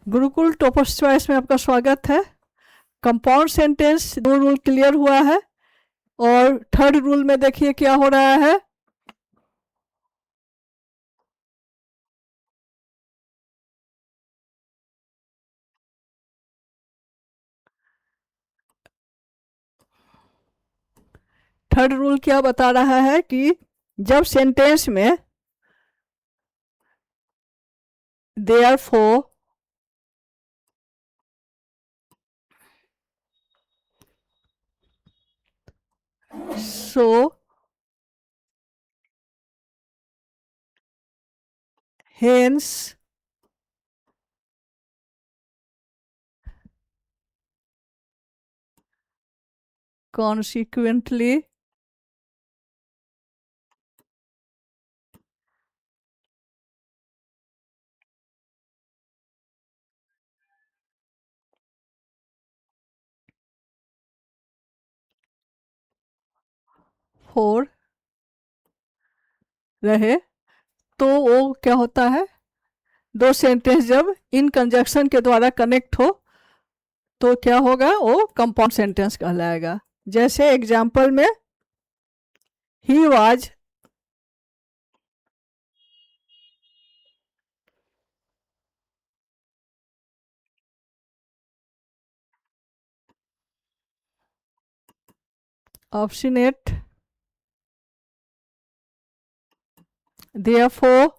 Gurukul toppers choice में आपका स्वागत है। कंपाउंड सेंटेंस 2 रूल क्लियर हुआ है और थर्ड रूल में देखिए क्या हो रहा है। थर्ड रूल क्या बता रहा है कि जब सेंटेंस में देयरफॉर, सो, हेंस, कॉन्सिक्वेंटली, फोर रहे तो वो क्या होता है, दो सेंटेंस जब इन कंजक्शन के द्वारा कनेक्ट हो तो क्या होगा, वो कंपाउंड सेंटेंस कहलाएगा। जैसे एग्जाम्पल में he was obstinate, therefore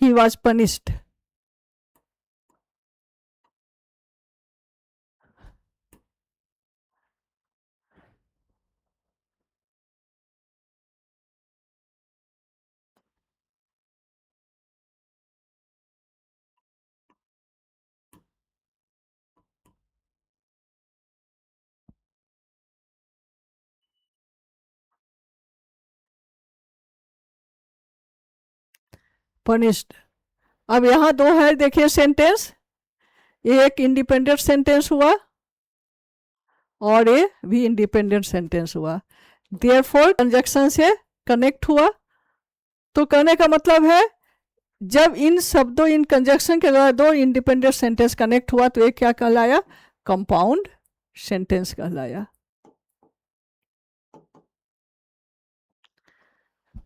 he was punished. punished। अब यहां दो है, देखिए सेंटेंस, एक इंडिपेंडेंट सेंटेंस हुआ और ये भी इंडिपेंडेंट सेंटेंस हुआ। देयरफॉर कंजक्शन से कनेक्ट हुआ तो कहने का मतलब है जब इन शब्दों, इन कंजक्शन के द्वारा दो इंडिपेंडेंट सेंटेंस कनेक्ट हुआ तो ये क्या कहलाया, कंपाउंड सेंटेंस कहलाया।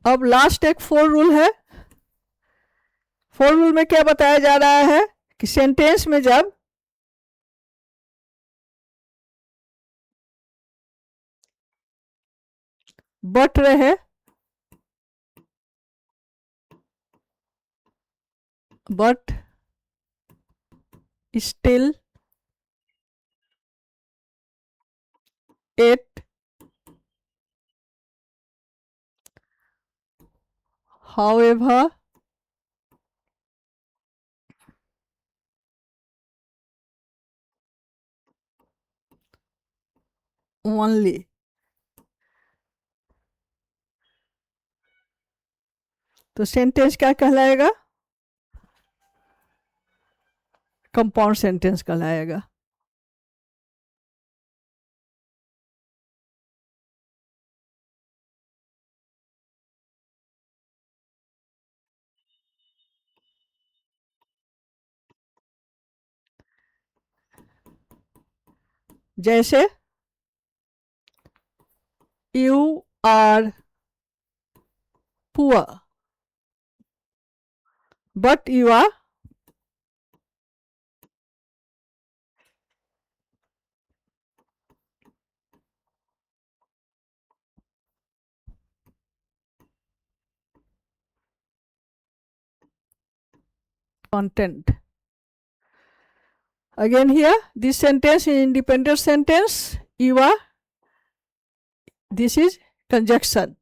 अब लास्ट एक फोर रूल है। फोर रूल में क्या बताया जा रहा है कि सेंटेंस में जब बट रहे, but still, at, however, only, तो सेंटेंस क्या कहलाएगा, कंपाउंड सेंटेंस कहलाएगा। जैसे you are poor but you are content। Again here, this sentence is independent sentence, you are, this is conjunction।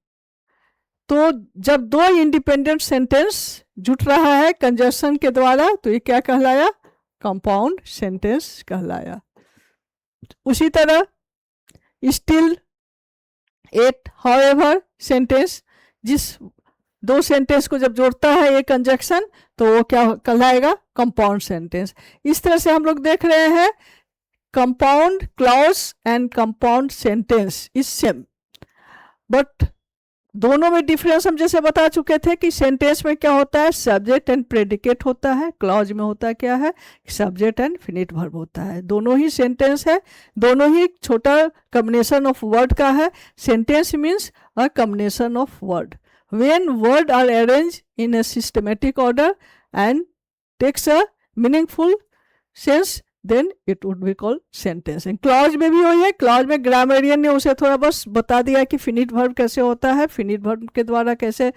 तो जब दो इंडिपेंडेंट सेंटेंस जुट रहा है कंजक्शन के द्वारा तो ये क्या कहलाया, कंपाउंड सेंटेंस कहलाया। उसी तरह स्टिल, एट, हाउएवर सेंटेंस, जिस दो सेंटेंस को जब जोड़ता है ये कंजक्शन तो वो क्या कहलाएगा, कंपाउंड सेंटेंस। इस तरह से हम लोग देख रहे हैं compound clause and compound sentence is same, but दोनों में डिफरेंस हम जैसे बता चुके थे कि सेंटेंस में क्या होता है, सब्जेक्ट एंड प्रेडिकेट होता है, क्लॉज में होता है क्या है, सब्जेक्ट एंड फिनिट वर्ब होता है। दोनों ही सेंटेंस है, दोनों ही छोटा कॉम्बिनेशन ऑफ वर्ड का है। Sentence means a combination of word when word are arrange in a systematic order and takes a meaningful sense, then it would be called sentence. Clause में भी वही है, क्लॉज में ग्रामरियन ने उसे थोड़ा बस बता दिया कि फिनिट वर्ब कैसे होता है, फिनिट वर्ब के द्वारा कैसे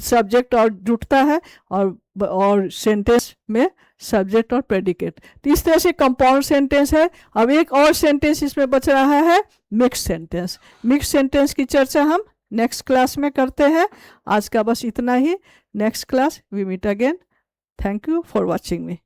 सब्जेक्ट और जुटता है, और सेंटेंस में सब्जेक्ट और प्रेडिकेट। तो इस तरह से कंपाउंड सेंटेंस है। अब एक और सेंटेंस इसमें बच रहा है, मिक्स सेंटेंस। मिक्स सेंटेंस की चर्चा हम नेक्स्ट क्लास में करते हैं। आज का बस इतना ही। Next class we meet again. Thank you for watching me.